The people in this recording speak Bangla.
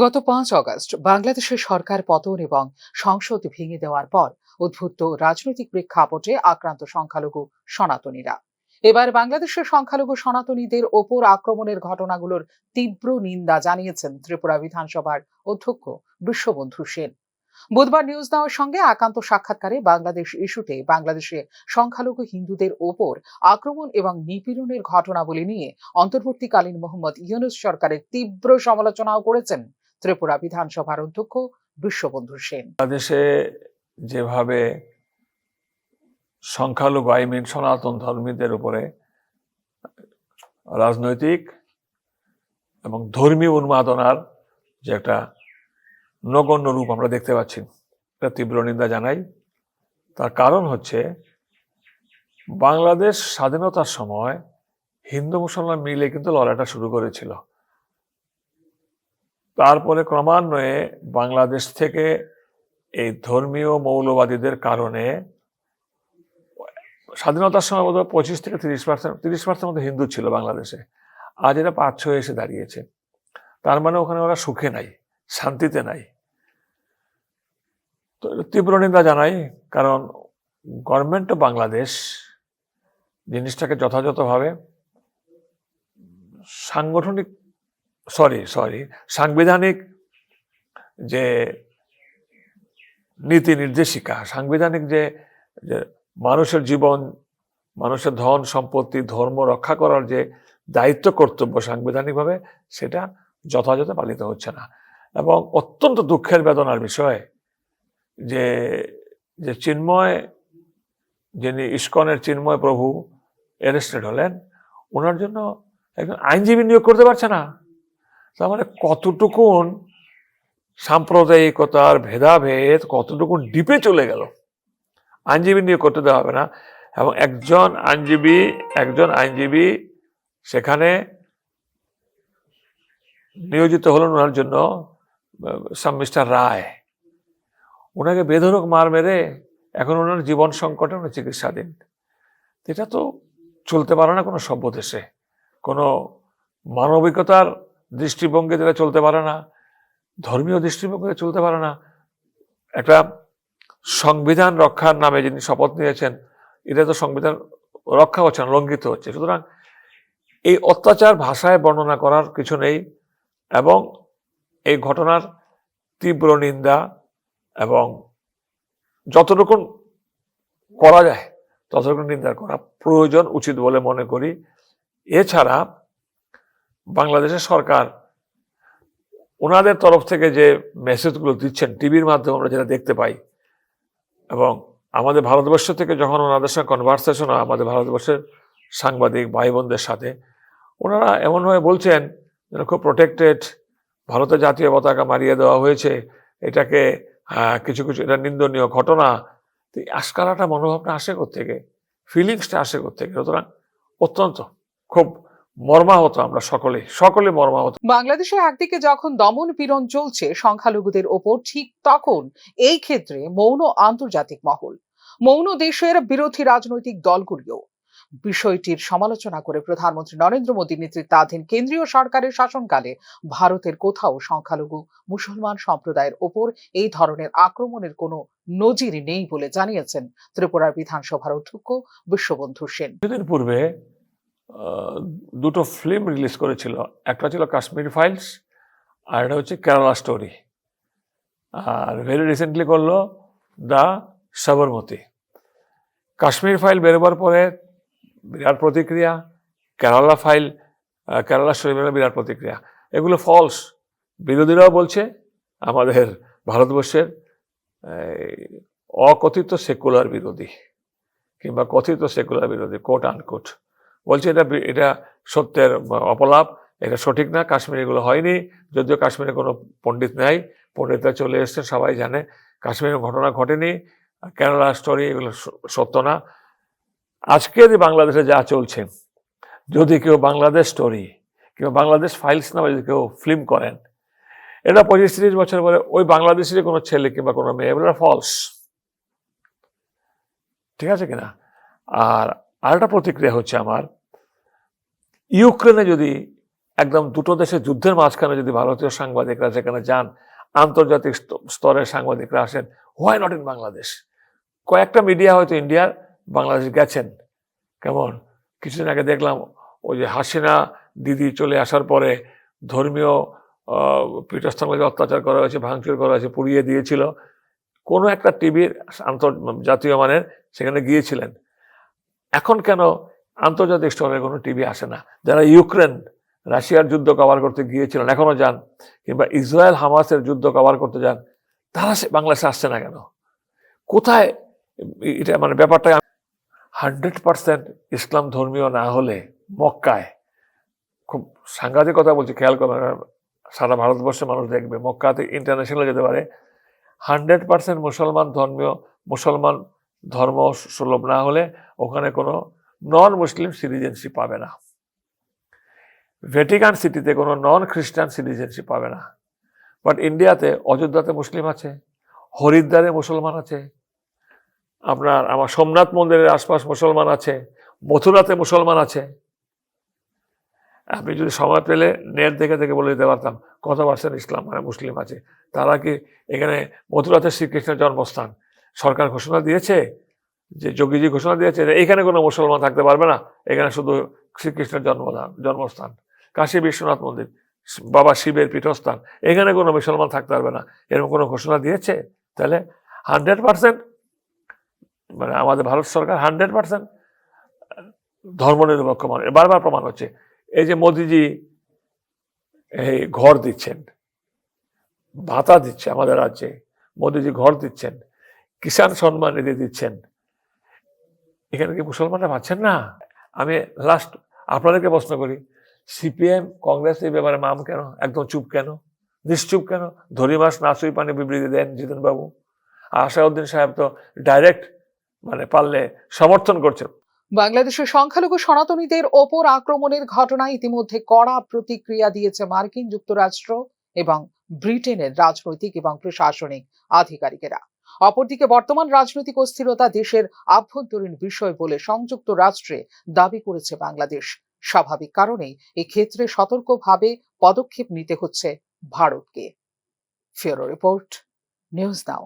গত ৫ অগস্ট বাংলাদেশের সরকার পতন এবং সংসদ ভেঙে দেওয়ার পর উদ্ভূত রাজনৈতিক প্রেক্ষাপটে আক্রান্ত সংখ্যালঘু সনাতনীরা এবার বাংলাদেশের সংখ্যালঘু সনাতনীদের ওপর আক্রমণের ঘটনাগুলোর তীব্র নিন্দা জানিয়েছেন ত্রিপুরা বিধানসভার অধ্যক্ষ বিশ্ববন্ধু সেন। বুধবার নিউজ নাওয়ের সঙ্গে একান্ত সাক্ষাৎকারে বাংলাদেশ ইস্যুতে বাংলাদেশে সংখ্যালঘু হিন্দুদের ওপর আক্রমণ এবং নিপীড়নের ঘটনাবলী নিয়ে অন্তর্বর্তীকালীন মোহাম্মদ ইউনূস সরকারের তীব্র সমালোচনাও করেছেন ত্রিপুরা বিধানসভার অধ্যক্ষ বিশ্ববন্ধু সেন। বাংলাদেশে যেভাবে সংখ্যালঘু সনাতন ধর্মীদের উপরে রাজনৈতিক এবং ধর্মীয় উন্মাদনার যে একটা নগণ্য রূপ আমরা দেখতে পাচ্ছি, এটা তীব্র নিন্দা জানাই। তার কারণ হচ্ছে বাংলাদেশ স্বাধীনতার সময় হিন্দু মুসলমান মিলে কিন্তু লড়াইটা শুরু করেছিল। তারপরে ক্রমান্বয়ে বাংলাদেশ থেকে এই ধর্মীয় মৌলবাদীদের কারণে স্বাধীনতার সময় বোধহয় 25 থেকে 30% মতো হিন্দু ছিল বাংলাদেশে। আজ এটা 5-6 এসে দাঁড়িয়েছে। তার মানে ওখানে ওরা সুখে নাই, শান্তিতে নাই। তো তীব্র নিন্দা জানাই, কারণ গভর্নমেন্ট অফ বাংলাদেশ জিনিসটাকে যথাযথভাবে সাংবিধানিক যে নীতি নির্দেশিকা, সাংবিধানিক যে মানুষের জীবন, মানুষের ধন সম্পত্তি, ধর্ম রক্ষা করার যে দায়িত্ব কর্তব্য সাংবিধানিকভাবে, সেটা যথাযথ পালিত হচ্ছে না। এবং অত্যন্ত দুঃখের বেদনার বিষয় যে চিন্ময়, যিনি ইস্কনের চিন্ময় প্রভু অ্যারেস্টেড হলেন, ওনার জন্য একজন আইনজীবী নিয়োগ করতে পারছে না। তার মানে কতটুকুন সাম্প্রদায়িকতার ভেদাভেদ কতটুকুন ডিপে চলে গেল। আইনজীবী নিয়োগ করতে দেওয়া হবে না, এবং একজন আইনজীবী সেখানে নিয়োজিত হলেন ওনার জন্য, মিস্টার রায়। ওনাকে বেধড়ক মার মেরে এখন ওনার জীবন সংকটে উনি চিকিৎসাধীন। এটা তো চলতে পারে না কোনো সভ্য দেশে। কোনো মানবিকতার দৃষ্টিভঙ্গি যেটা চলতে পারে না, ধর্মীয় দৃষ্টিভঙ্গিতে চলতে পারে না। একটা সংবিধান রক্ষার নামে যিনি শপথ নিয়েছেন, এটা তো সংবিধান রক্ষা হচ্ছে না, লঙ্ঘিত হচ্ছে। সুতরাং এই অত্যাচার ভাষায় বর্ণনা করার কিছু নেই, এবং এই ঘটনার তীব্র নিন্দা এবং যতটুকু করা যায় ততটুকু নিন্দা করা প্রয়োজন, উচিত বলে মনে করি। এছাড়া বাংলাদেশের সরকার ওনাদের তরফ থেকে যে মেসেজগুলো দিচ্ছেন টিভির মাধ্যমে আমরা যেটা দেখতে পাই, এবং আমাদের ভারতবর্ষ থেকে যখন ওনাদের সঙ্গে কনভারসেশন হয় আমাদের ভারতবর্ষের সাংবাদিক ভাই বোনদের সাথে, ওনারা এমনভাবে বলছেন যেন খুব প্রোটেক্টেড, ভারতের জাতীয় পতাকা মারিয়ে দেওয়া হয়েছে, এটাকে কিছু এটা নিন্দনীয় ঘটনা। তো আশকারাটা মনোভাবটা আসে কোত্থেকে, ফিলিংসটা আসে কোত্থেকে? সুতরাং অত্যন্ত খুব মর্মাহত, আমরা সকলে মর্মাহত। বাংলাদেশে একদিকে যখন দমন পীড়ন চলছে সংখ্যালঘুদের ওপর, ঠিক তখন এই ক্ষেত্রে মৌন আন্তর্জাতিক মহল, মৌন দেশের বিরোধী রাজনৈতিক দলগুলিও বিষয়টির সমালোচনা করে প্রধানমন্ত্রী নরেন্দ্র মোদীর নেতৃত্বাধীন কেন্দ্রীয় সরকারের শাসনকালে ভারতের কোথাও সংখ্যালঘু মুসলমান সম্প্রদায়ের ওপর এই ধরনের আক্রমণের কোনো নজির নেই বলে জানিয়েছেন ত্রিপুরার বিধানসভার অধ্যক্ষ বিশ্ববন্ধু সেন। কিছুদিন পূর্বে দুটো ফিল্ম রিলিজ করেছিল, একটা ছিল কাশ্মীর ফাইলস, আর একটা হচ্ছে Kerala story. Are very recently করলো দ্য সাবরমতি। কাশ্মীর ফাইল বেরোবার পরে বিরাট প্রতিক্রিয়া, কেরালা স্টোরি বেরোবার বিরাট প্রতিক্রিয়া। এগুলো ফলস। বিরোধীরাও বলছে, আমাদের ভারতবর্ষের অকথিত সেকুলার বিরোধী কিংবা কথিত সেকুলার বিরোধী, কোট আনকোট, বলছে এটা সত্যের অপলাপ, এটা সঠিক না, কাশ্মীরে এগুলো হয়নি। যদিও কাশ্মীরে কোনো পণ্ডিত নেই, পণ্ডিতরা চলে এসছেন, সবাই জানে কাশ্মীরের ঘটনা ঘটেনি, কেরালা স্টোরি এগুলো সত্য না। আজকে বাংলাদেশে যা চলছে, যদি কেউ বাংলাদেশ স্টোরি কিংবা বাংলাদেশ ফাইলস নামে যদি কেউ ফিল্ম করেন, এটা 25-30 বছর পরে ওই বাংলাদেশেরই কোনো ছেলে কিংবা কোনো মেয়ে, এগুলো ফলস। ঠিক আছে কিনা? আর আরেকটা প্রতিক্রিয়া হচ্ছে আমার, ইউক্রেনে যদি একদম দুটো দেশের যুদ্ধের মাঝখানে যদি ভারতীয় সাংবাদিকরা যেখানে যান, আন্তর্জাতিক স্তরের সাংবাদিকরা আসেন, হোয়াই নট ইন বাংলাদেশ? কয়েকটা মিডিয়া হয়তো ইন্ডিয়ার বাংলাদেশ গেছেন। কেমন কিছুদিন আগে দেখলাম ওই যে হাসিনা দিদি চলে আসার পরে ধর্মীয় পীঠস্থানগুলোকে অত্যাচার করা হয়েছে, ভাঙচুর করা হয়েছে, পুড়িয়ে দিয়েছিল। কোনো একটা টিভির জাতীয় মানের সেখানে গিয়েছিলেন। এখন কেন আন্তর্জাতিক স্তরের কোনো টিভি আসে না? যারা ইউক্রেন রাশিয়ার যুদ্ধ কভার করতে গিয়েছিলেন, এখনো যান, কিংবা ইসরায়েল হামাসের যুদ্ধ কভার করতে যান, তারা বাংলাদেশে আসছে না কেন? কোথায় এটা মানে ব্যাপারটা 100% ইসলাম ধর্মীয় না হলে মক্কায়, খুব সাংঘাতিক কথা বলছি, খেয়াল করেন, সারা ভারতবর্ষের মানুষ দেখবে, মক্কাতে ইন্টারন্যাশনাল যেতে পারে, 100% মুসলমান ধর্ম সুলভ না হলে ওখানে কোনো নন মুসলিম সিটিজেনশিপ পাবে না। ভ্যাটিকান সিটিতে কোনো নন খ্রিস্টান সিটিজেনশিপ পাবে না। বাট ইন্ডিয়াতে অযোধ্যাতে মুসলিম আছে, হরিদ্বারে মুসলমান আছে, আমার সোমনাথ মন্দিরের আশপাশ মুসলমান আছে, মথুরাতে মুসলমান আছে। আপনি যদি সময় পেলে নেট দেখে দেখে বলে দিতে পারতাম কত পার্সেন্ট ইসলাম মানে মুসলিম আছে। তারা কি এখানে মথুরাতে শ্রীকৃষ্ণের জন্মস্থান, সরকার ঘোষণা দিয়েছে, যে যোগীজি ঘোষণা দিয়েছে যে এখানে কোনো মুসলমান থাকতে পারবে না, এখানে শুধু শ্রীকৃষ্ণের জন্মস্থান। কাশী বিশ্বনাথ মন্দির বাবা শিবের পীঠস্থান, এখানে কোনো মুসলমান থাকতে পারবে না, এরকম কোনো ঘোষণা দিয়েছে? তাহলে 100% মানে আমাদের ভারত সরকার 100% ধর্মনিরপেক্ষ মানে বারবার প্রমাণ হচ্ছে। এই যে মোদিজি এই ঘর দিচ্ছেন, ভাতা দিচ্ছে আমাদের রাজ্যে, মোদিজি ঘর দিচ্ছেন, কিষাণ সম্মান নিধি দিচ্ছেন, এখানে কি মুসলমানরা পাচ্ছেন না? আমি লাস্ট আপনাদেরকে প্রশ্ন করি, সিপিএম কংগ্রেস এই ব্যাপারে মাম কেন, একদম চুপ কেন, নিশ্চুপ কেন? ধরি মাস না সুই পানি বিবৃতি দেন জিতেন বাবু। আশাউদ্দিন সাহেব তো ডাইরেক্ট মানে পারলে সমর্থন করছেন। বাংলাদেশের সংখ্যালঘু সনাতনীদের ওপর আক্রমণের ঘটনায় ইতিমধ্যে কড়া প্রতিক্রিয়া দিয়েছে মার্কিন যুক্তরাষ্ট্র এবং ব্রিটেনের রাজনৈতিক এবং প্রশাসনিক আধিকারিকেরা। অপরদিকে বর্তমান রাজনৈতিক অস্থিরতা দেশের আভ্যন্তরীণ বিষয় বলে সংযুক্ত রাষ্ট্রে দাবি করেছে বাংলাদেশ। স্বাভাবিক কারণেই এক্ষেত্রে সতর্কভাবে পদক্ষেপ নিতে হচ্ছে ভারতকে। ফেরো রিপোর্ট, নিউজ নাও।